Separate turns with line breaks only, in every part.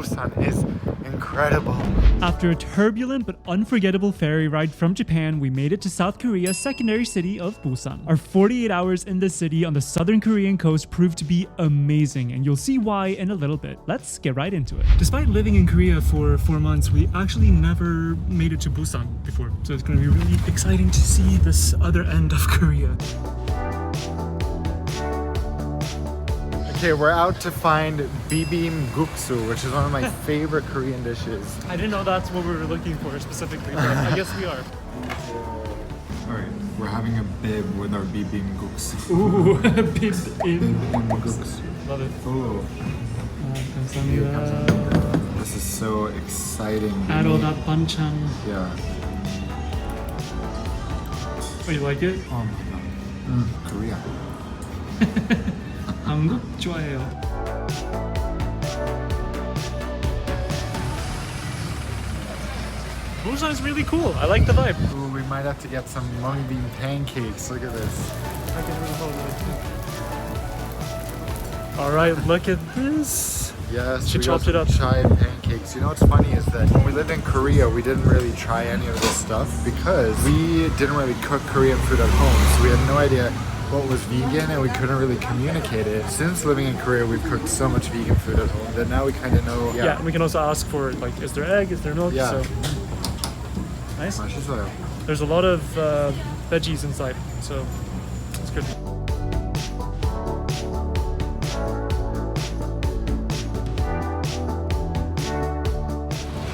Busan is incredible.
After a turbulent but unforgettable ferry ride from Japan, we made it to South Korea's secondary city of Busan. Our 48 hours in the city on the southern Korean coast proved to be amazing, and you'll see why in a little bit. Let's get right into it. Despite living in Korea for 4 months, we actually never made it to Busan before, so it's going to be really exciting to see this other end of Korea.
Okay, we're out to find bibimbap, which is one of my favorite Korean dishes.
I didn't know that's what we were looking for specifically, but I guess we are.
Alright, we're having a bib with our bibimbap.
Ooh, bibimbap. Love it.
Oh.
감사합니다.
This is so exciting.
Add all that banchan.
Yeah.
Oh, you like it?
Oh my god. Korea.
한국 좋아해요. Busan is really cool. I like the vibe.
Ooh, we might have to get some mung bean pancakes. Look at this.
Alright, look at this.
Yes,
She
we
chopped
got
it up.
some chai pancakes. You know what's funny is that when we lived in Korea, we didn't really try any of this stuff because we didn't really cook Korean food at home. So we had no idea what was vegan and we couldn't really communicate it. Since living in Korea, we've cooked so much vegan food at home that now we kind of know.
Yeah, and we can also ask for, like, is there egg, is there milk?
Yeah.
So nice.
맛있어요.
There's a lot of veggies inside, so it's good.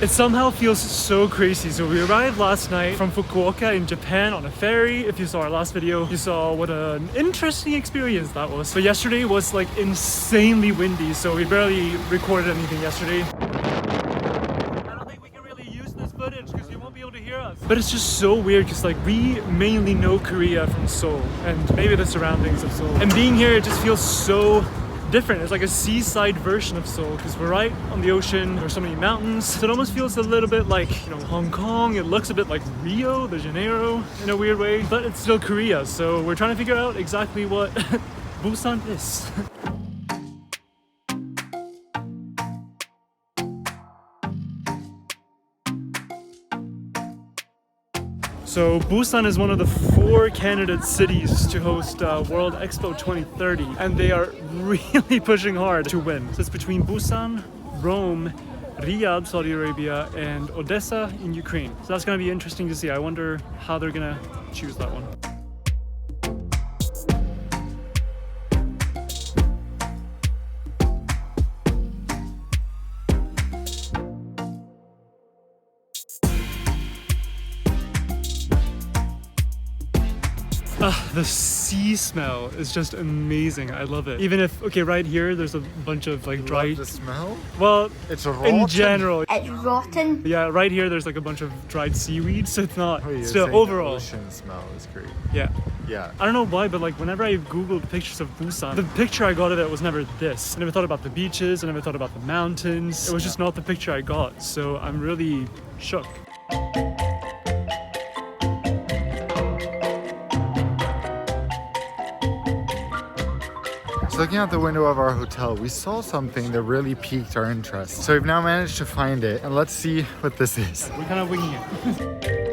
It somehow feels so crazy. So we arrived last night from Fukuoka in Japan on a ferry. If you saw our last video, you saw what an interesting experience that was. But yesterday was like insanely windy, so we barely recorded anything yesterday. I don't think we can really use this footage because you won't be able to hear us. But it's just so weird because like we mainly know Korea from Seoul and maybe the surroundings of Seoul. And being here, it just feels so different. It's like a seaside version of Seoul because we're right on the ocean. There's so many mountains. So it almost feels a little bit like, you know, Hong Kong. It looks a bit like Rio de Janeiro in a weird way, but it's still Korea. So we're trying to figure out exactly what Busan is. So Busan is one of the 4 candidate cities to host World Expo 2030, and they are really pushing hard to win. So it's between Busan, Rome, Riyadh, Saudi Arabia, and Odessa in Ukraine. So that's going to be interesting to see. I wonder how they're going to choose that one. The sea smell is just amazing. I love it. Even if, okay, right here, there's a bunch of like dry...
You love the smell?
Well,
it's rotten.
In general.
It's rotten.
Yeah, right here, there's like a bunch of dried seaweed, so it's not...
Oh,
still, overall.
The ocean smell is great.
Yeah.
Yeah.
I don't know why, but like whenever I googled pictures of Busan, the picture I got of it was never this. I never thought about the beaches, I never thought about the mountains. It was just not the picture I got, so I'm really shook.
Looking out the window of our hotel, we saw something that really piqued our interest. So we've now managed to find it, and let's see what this is.
We're kind of winging it.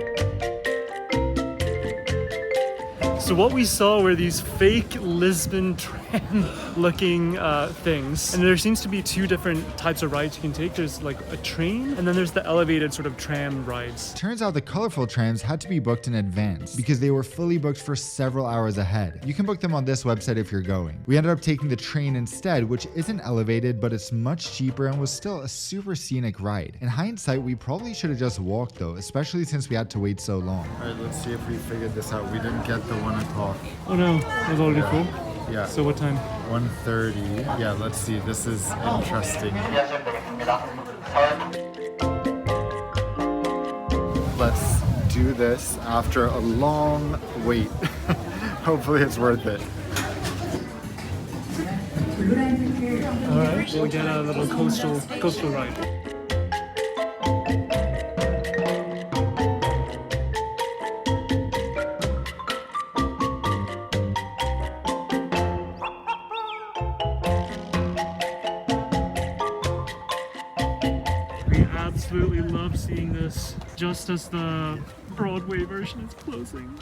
So what we saw were these fake Lisbon tram looking things. And there seems to be 2 different types of rides you can take. There's like a train, and then there's the elevated sort of tram rides.
Turns out the colorful trams had to be booked in advance because they were fully booked for several hours ahead. You can book them on this website if you're going. We ended up taking the train instead, which isn't elevated, but it's much cheaper and was still a super scenic ride. In hindsight, we probably should have just walked though, especially since we had to wait so long.
All right, let's see if we figured this out. We didn't get the 1 o'clock.
Oh no, it was already full?
Yeah.
So what time?
1:30. Yeah, let's see. This is interesting. Let's do this after a long wait. Hopefully it's worth it.
Alright, we'll get a little coastal ride. absolutely love seeing this just as the Broadway version is closing.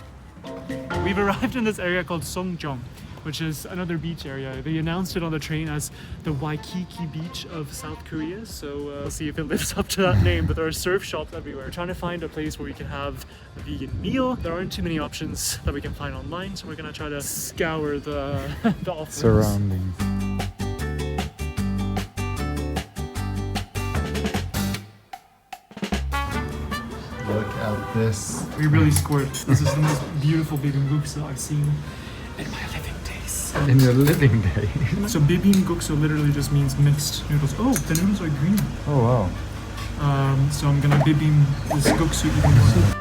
We've arrived in this area called Songjeong, which is another beach area. They announced it on the train as the Waikiki beach of South Korea, so we'll see if it lives up to that name. But there are surf shops everywhere. We're trying to find a place where we can have a vegan meal. There aren't too many options that we can find online, so we're gonna try to scour the offerings.
Surroundings. Look at this.
We really scored. This is the most beautiful bibimbap I've seen in my living days.
In your living days.
So bibimbap literally just means mixed noodles. Oh, the noodles are green.
Oh wow.
So I'm gonna bibim this guksu even more.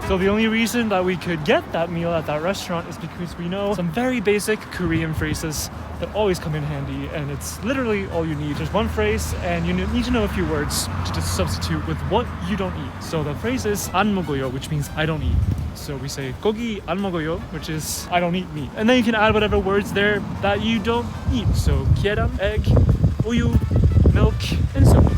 So the only reason that we could get that meal at that restaurant is because we know some very basic Korean phrases that always come in handy, and it's literally all you need. There's one phrase and you need to know a few words to just substitute with what you don't eat. So the phrase is 안 먹어요, which means I don't eat. So we say 고기 안 먹어요, which is I don't eat meat. And then you can add whatever words there that you don't eat. So 계란, egg, 우유, milk, and so on.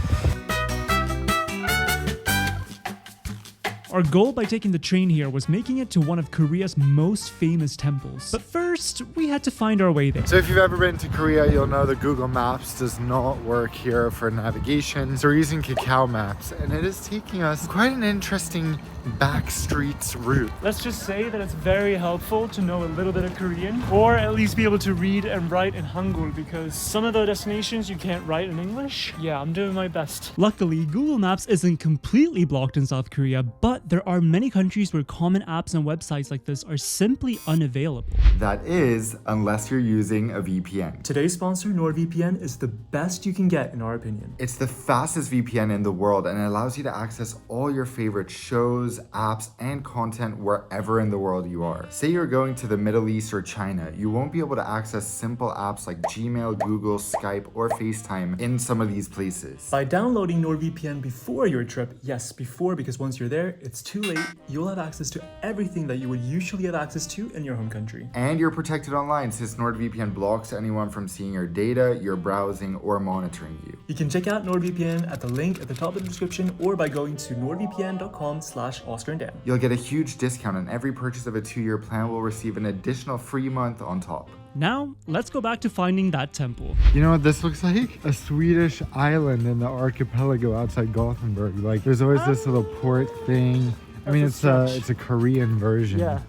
Our goal by taking the train here was making it to one of Korea's most famous temples. But first, we had to find our way there.
So if you've ever been to Korea, you'll know that Google Maps does not work here for navigation. So we're using Kakao Maps, and it is taking us quite an interesting back streets route.
Let's just say that it's very helpful to know a little bit of Korean, or at least be able to read and write in Hangul, because some of the destinations you can't write in English. Yeah, I'm doing my best. Luckily, Google Maps isn't completely blocked in South Korea, but there are many countries where common apps and websites like this are simply unavailable.
That is, unless you're using a VPN.
Today's sponsor, NordVPN, is the best you can get in our opinion.
It's the fastest VPN in the world, and it allows you to access all your favorite shows, apps, and content wherever in the world you are. Say you're going to the Middle East or China, you won't be able to access simple apps like Gmail, Google, Skype, or FaceTime in some of these places.
By downloading NordVPN before your trip, yes, before, because once you're there, it's too late, you'll have access to everything that you would usually have access to in your home country.
And you're protected online since NordVPN blocks anyone from seeing your data, your browsing, or monitoring you.
You can check out NordVPN at the link at the top of the description or by going to nordvpn.com/Oskar and Dan.
You'll get a huge discount, and every purchase of a 2-year plan will receive an additional free month on top.
Now, let's go back to finding that temple.
You know what this looks like? A Swedish island in the archipelago outside Gothenburg. Like there's always this little port thing. I mean, it's a Korean version.
Yeah.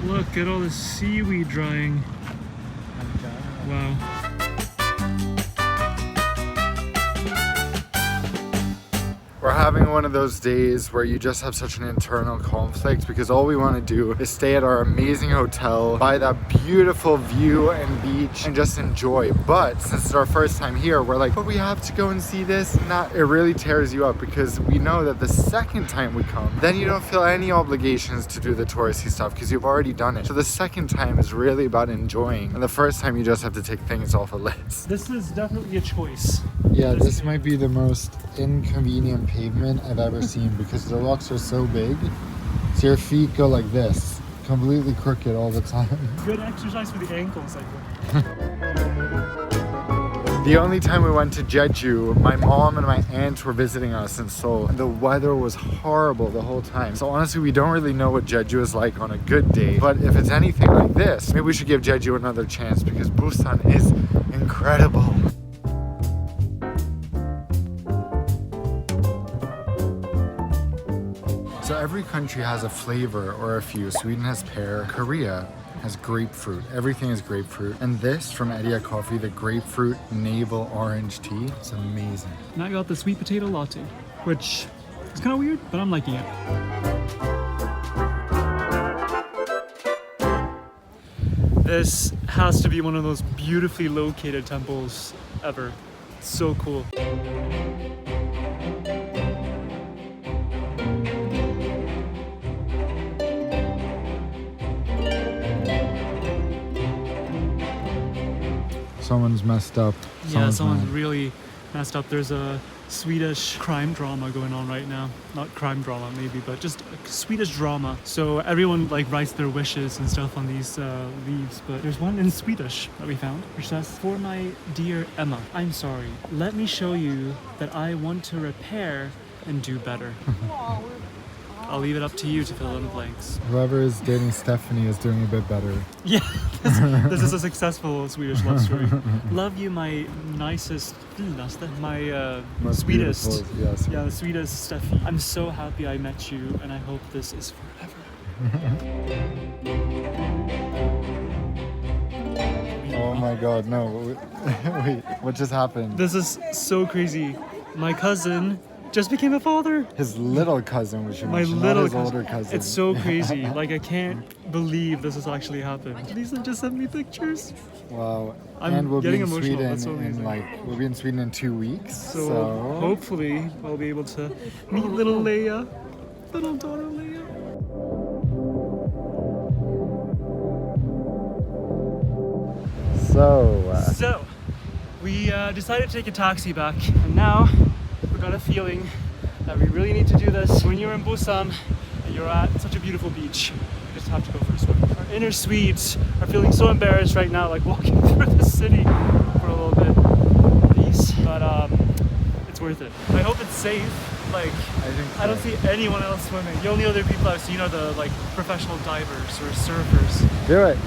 Look at all the seaweed drying. Wow.
We're having one of those days where you just have such an internal conflict because all we want to do is stay at our amazing hotel, by that beautiful view and beach, and just enjoy. But since it's our first time here, we're like, but we have to go and see this. It really tears you up because we know that the second time we come, then you don't feel any obligations to do the touristy stuff because you've already done it. So the second time is really about enjoying, and the first time you just have to take things off a list.
This is definitely a choice.
Yeah, this might be the most inconvenient pavement I've ever seen because the rocks are so big. So your feet go like this, completely crooked all the time.
Good exercise for the ankles, I think.
The only time we went to Jeju, my mom and my aunt were visiting us in Seoul, and the weather was horrible the whole time. So honestly, we don't really know what Jeju is like on a good day. But if it's anything like this, maybe we should give Jeju another chance because Busan is incredible. So every country has a flavor or a few. Sweden has pear, Korea has grapefruit. Everything is grapefruit. And this from Haedong Coffee, the grapefruit navel orange tea, it's amazing.
Now I got the sweet potato latte, which is kind of weird, but I'm liking it. This has to be one of those beautifully located temples ever. It's so cool.
Someone's messed up.
Yeah, someone's really messed up. There's a Swedish crime drama going on right now. Not crime drama maybe, but just a Swedish drama. So everyone like writes their wishes and stuff on these leaves, but there's one in Swedish that we found, which says, "For my dear Emma, I'm sorry. Let me show you that I want to repair and do better." I'll leave it up to you to fill in the blanks.
Whoever is dating Stephanie is doing a bit better.
Yeah, this is a successful Swedish love story. Love you, my nicest, my
Most
sweetest.
beautiful, yes.
Yeah, the sweetest Steffi. I'm so happy I met you, and I hope this is forever.
Oh my god, no. Wait, what just happened?
This is so crazy. My cousin just became a father.
His little cousin, which you
My
mentioned,
little
not his older cousin.
It's so crazy. Like, I can't believe this has actually happened. Lisa just sent me pictures.
Wow.
I'm
And we'll be
getting
in
emotional.
Sweden
That's so
in
amazing.
we'll be in Sweden in 2 weeks.
So
So
hopefully I'll be able to meet little Leia, little daughter Leia. So we decided to take a taxi back, and now we got a feeling that we really need to do this. When you're in Busan and you're at such a beautiful beach, you just have to go for a swim. Our inner Swedes are feeling so embarrassed right now, like walking through the city for a little bit. Please, but it's worth it. I hope it's safe. Like, I don't see anyone else swimming. The only other people I've seen are the like professional divers or surfers.
do it.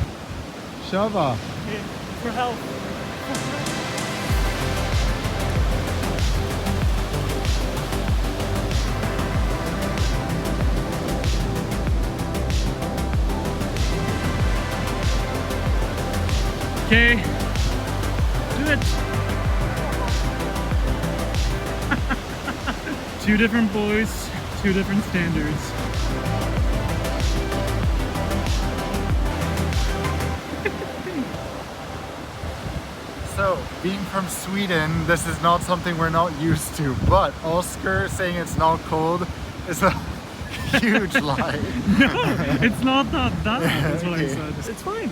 Shava.
Hey, for help. Okay, do it. Two different boys, two different standards.
So, being from Sweden, this is not something we're not used to, but Oskar saying it's not cold is a huge lie.
It's not that bad, that's what I
Okay.
said. It's fine.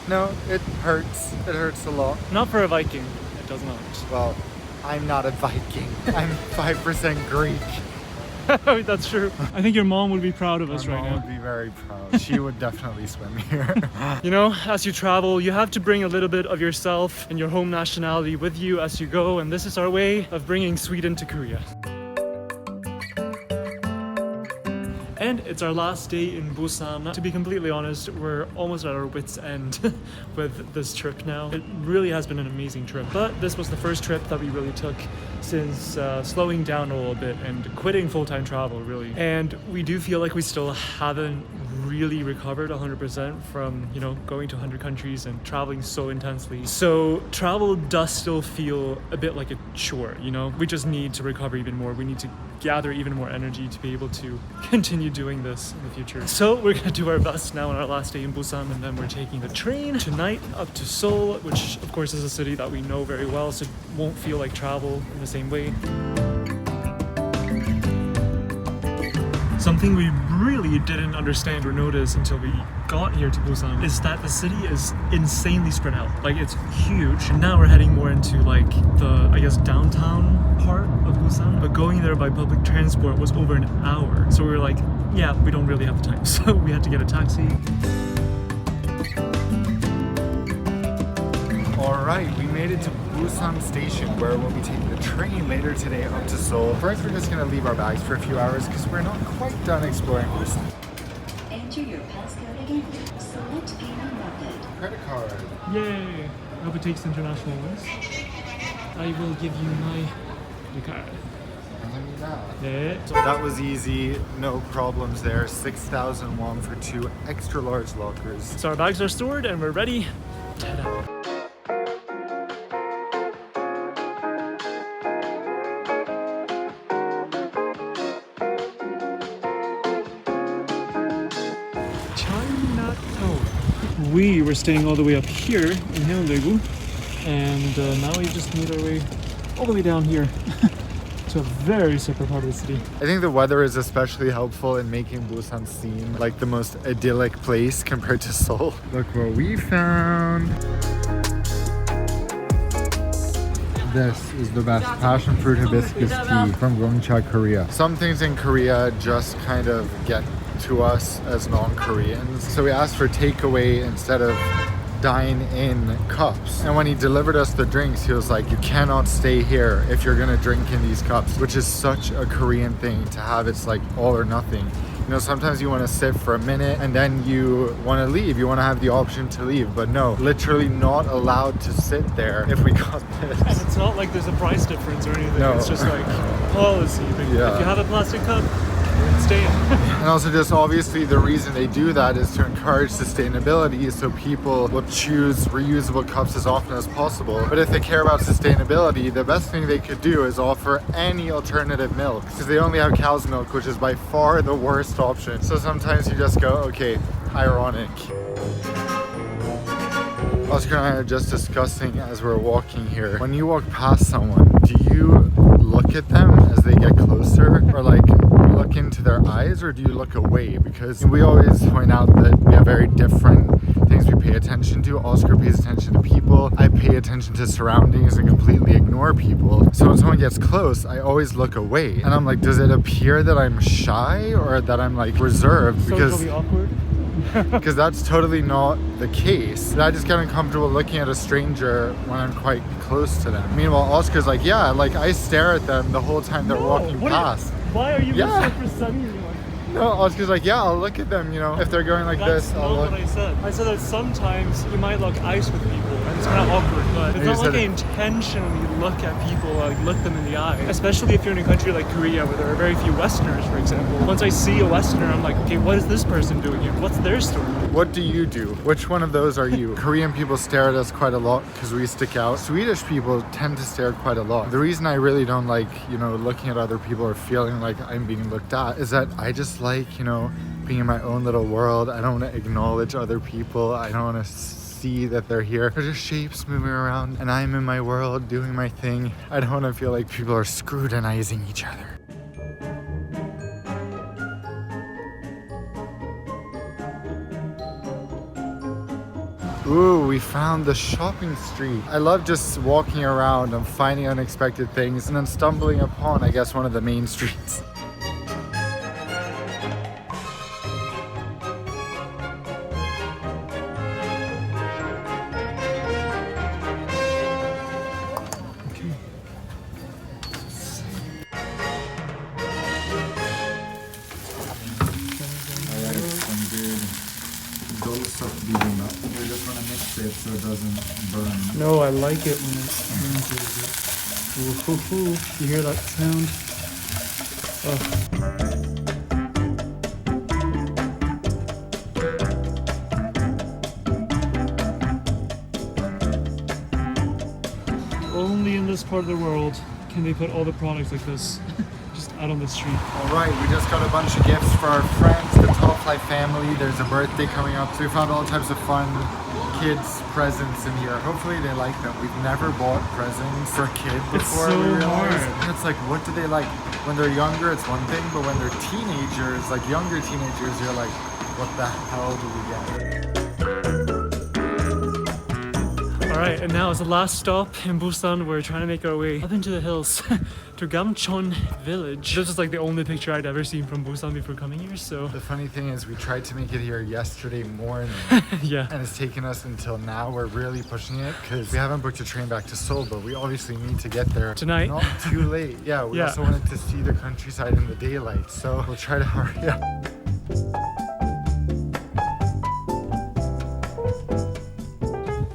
No, it hurts. It hurts a lot.
Not for a Viking, it does not.
Well, I'm not a Viking. I'm 5% Greek.
That's true. I think your mom would be proud of us
My
right
mom
now.
would be very proud. She would definitely swim here.
You know, as you travel, you have to bring a little bit of yourself and your home nationality with you as you go, and this is our way of bringing Sweden to Korea. And it's our last day in Busan. To be completely honest, we're almost at our wits' end with this trip now. It really has been an amazing trip, but this was the first trip that we really took since slowing down a little bit and quitting full-time travel, really. And we do feel like we still haven't really recovered 100% from, you know, going to 100 countries and traveling so intensely. So travel does still feel a bit like a chore, you know? We just need to recover even more. We need to gather even more energy to be able to continue doing this in the future. So we're gonna do our best now on our last day in Busan, and then we're taking the train tonight up to Seoul, which of course is a city that we know very well, so it won't feel like travel in the same way. Something we really didn't understand or notice until we got here to Busan is that the city is insanely spread out. Like, it's huge. And now we're heading more into like the, I guess, downtown part of Busan. But going there by public transport was over an hour. So we were like, yeah, we don't really have the time. So we had to get a taxi.
Alright, we made it to Busan Station, where we'll be taking the train later today up to Seoul. First, we're just going to leave our bags for a few hours because we're not quite done exploring Busan.
Enter your passcode again. Select payment method.
Credit card.
Yay! I hope it takes international ones. I will give you my card. Yeah.
So that was easy, no problems there. 6,000 won for 2 extra large lockers.
So our bags are stored and we're ready to head out. We were staying all the way up here in Haeundae, and now we just made our way all the way down here to a very separate part of the city.
I think the weather is especially helpful in making Busan seem like the most idyllic place compared to Seoul. Look what we found. This is the best passion fruit hibiscus tea from Gyeongcha, Korea. Some things in Korea just kind of get to us as non-Koreans. So we asked for takeaway instead of dine in cups. And when he delivered us the drinks, he was like, you cannot stay here if you're gonna drink in these cups, which is such a Korean thing to have. It's like all or nothing. You know, sometimes you want to sit for a minute and then you want to leave. You want to have the option to leave, but no, literally not allowed to sit there if we got this.
And it's not like there's a price difference or anything.
No.
It's just like policy.
Yeah.
If you have a plastic cup, stay in.
And also just obviously the reason they do that is to encourage sustainability, so people will choose reusable cups as often as possible. But if they care about sustainability, the best thing they could do is offer any alternative milk, because they only have cow's milk, which is by far the worst option. So sometimes you just go, okay, ironic. Oskar and I are just discussing as we're walking here, when you walk past someone, do you look at them as they get closer, or like look into their eyes, or do you look away? Because we always point out that we have very different things we pay attention to. Oskar pays attention to people. I pay attention to surroundings and completely ignore people. So when someone gets close, I always look away. And I'm like, does it appear that I'm shy or that I'm like reserved?
Socially awkward.
Because that's totally not the case. I just get uncomfortable looking at a stranger when I'm quite close to them. Meanwhile, Oscar's like, yeah, like I stare at them the whole time they're walking past.
Why are you
Yeah.
misrepresenting me?
No, Oscar's like, yeah, I'll look at them, you know. If they're going like
That's
this,
not
I'll look.
what I said. I said that sometimes you might lock eyes with people, and it's kind of awkward, but it's
You
not like
said
I
it.
intentionally look at people, like look them in the eye. Especially if you're in a country like Korea, where there are very few Westerners, for example. Once I see a Westerner, I'm like, okay, what is this person doing here? What's their story?
What do you do? Which one of those are you? Korean people stare at us quite a lot because we stick out. Swedish people tend to stare quite a lot. The reason I really don't like, you know, looking at other people or feeling like I'm being looked at is that I just like, you know, being in my own little world. I don't want to acknowledge other people. I don't want to see that they're here. They're just shapes moving around and I'm in my world doing my thing. I don't want to feel like people are scrutinizing each other. Ooh, we found the shopping street. I love just walking around and finding unexpected things and then stumbling upon, I guess, one of the main streets. Bibimbap. We just want to mix it so it doesn't burn.
No, I like it when it burns a little bit. Ooh, hoo, hoo. You hear that sound? Only in this part of the world can they put all the products like this just out on the street.
All right, we just got a bunch of gifts for our friends, the Top Flight family. There's a birthday coming up, so we found all types of fun kids presents in here. Hopefully they like them. We've never bought presents for kids before.
so
we realized.
hard.
And it's like, what do they like? When they're younger, it's one thing, but when they're teenagers, like younger teenagers, you're like, what the hell do we get?
Alright, and now it's the last stop in Busan. We're trying to make our way up into the hills to Gamcheon Village. This is like the only picture I'd ever seen from Busan before coming here, so
The funny thing is we tried to make it here yesterday morning
yeah.
and it's taken us until now. We're really pushing it because we haven't booked a train back to Seoul, but we obviously need to get there
Tonight.
not too late. Yeah, we
Yeah.
also wanted to see the countryside in the daylight, so we'll try to hurry up.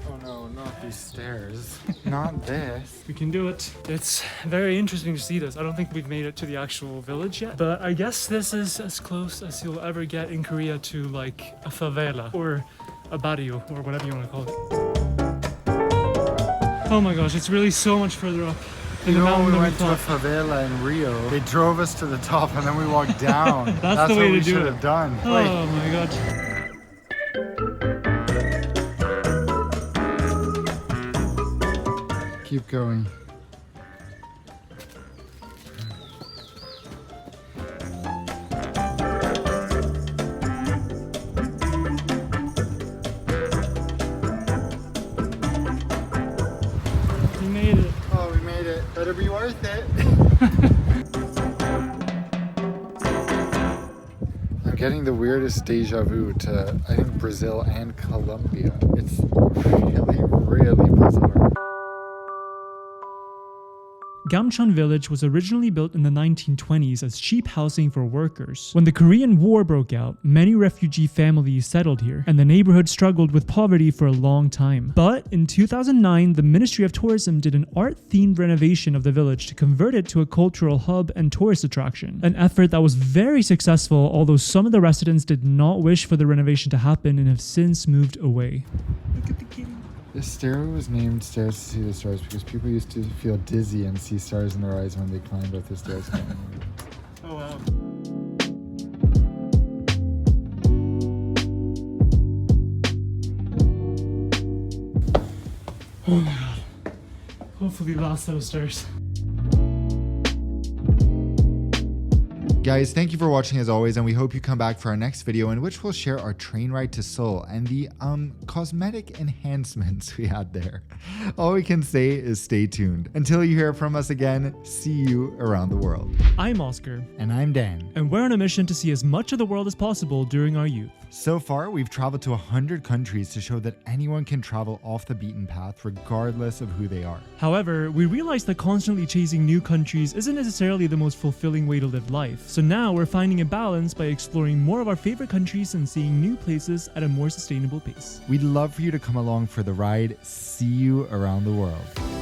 Oh no, not these stairs. Not this.
We can do it. It's very interesting to see this. I don't think we've made it to the actual village yet, but I guess this is as close as you'll ever get in Korea to like a favela or a barrio or whatever you want to call it. Oh my gosh, it's really so much further up in
You
the
know,
mountain
we
than we
went to a
thought.
favela in Rio. They drove us to the top and then we walked down.
That's the way
what we
to do
should
it.
have done.
Oh
Wait,
my god.
keep going.
We made it.
Oh, we made Better be worth it. I'm getting the weirdest deja vu to, I think, Brazil and Colombia. It's really, really bizarre.
Gamcheon Village was originally built in the 1920s as cheap housing for workers. When the Korean War broke out, many refugee families settled here, and the neighborhood struggled with poverty for a long time. But in 2009, the Ministry of Tourism did an art-themed renovation of the village to convert it to a cultural hub and tourist attraction. An effort that was very successful, although some of the residents did not wish for the renovation to happen and have since moved away. Look at the kitty.
This stairway was named Stairs to See the Stars because people used to feel dizzy and see stars in their eyes when they climbed up the stairs.
Oh wow. Oh my god. Hopefully last those stairs.
Guys, thank you for watching as always, and we hope you come back for our next video in which we'll share our train ride to Seoul and the cosmetic enhancements we had there. All we can say is stay tuned. Until you hear from us again, see you around the world.
I'm Oskar.
And I'm Dan.
And we're on a mission to see as much of the world as possible during our youth.
So far, we've traveled to 100 countries to show that anyone can travel off the beaten path regardless of who they are.
However, we realized that constantly chasing new countries isn't necessarily the most fulfilling way to live life. So now we're finding a balance by exploring more of our favorite countries and seeing new places at a more sustainable pace.
We'd love for you to come along for the ride. See you around the world.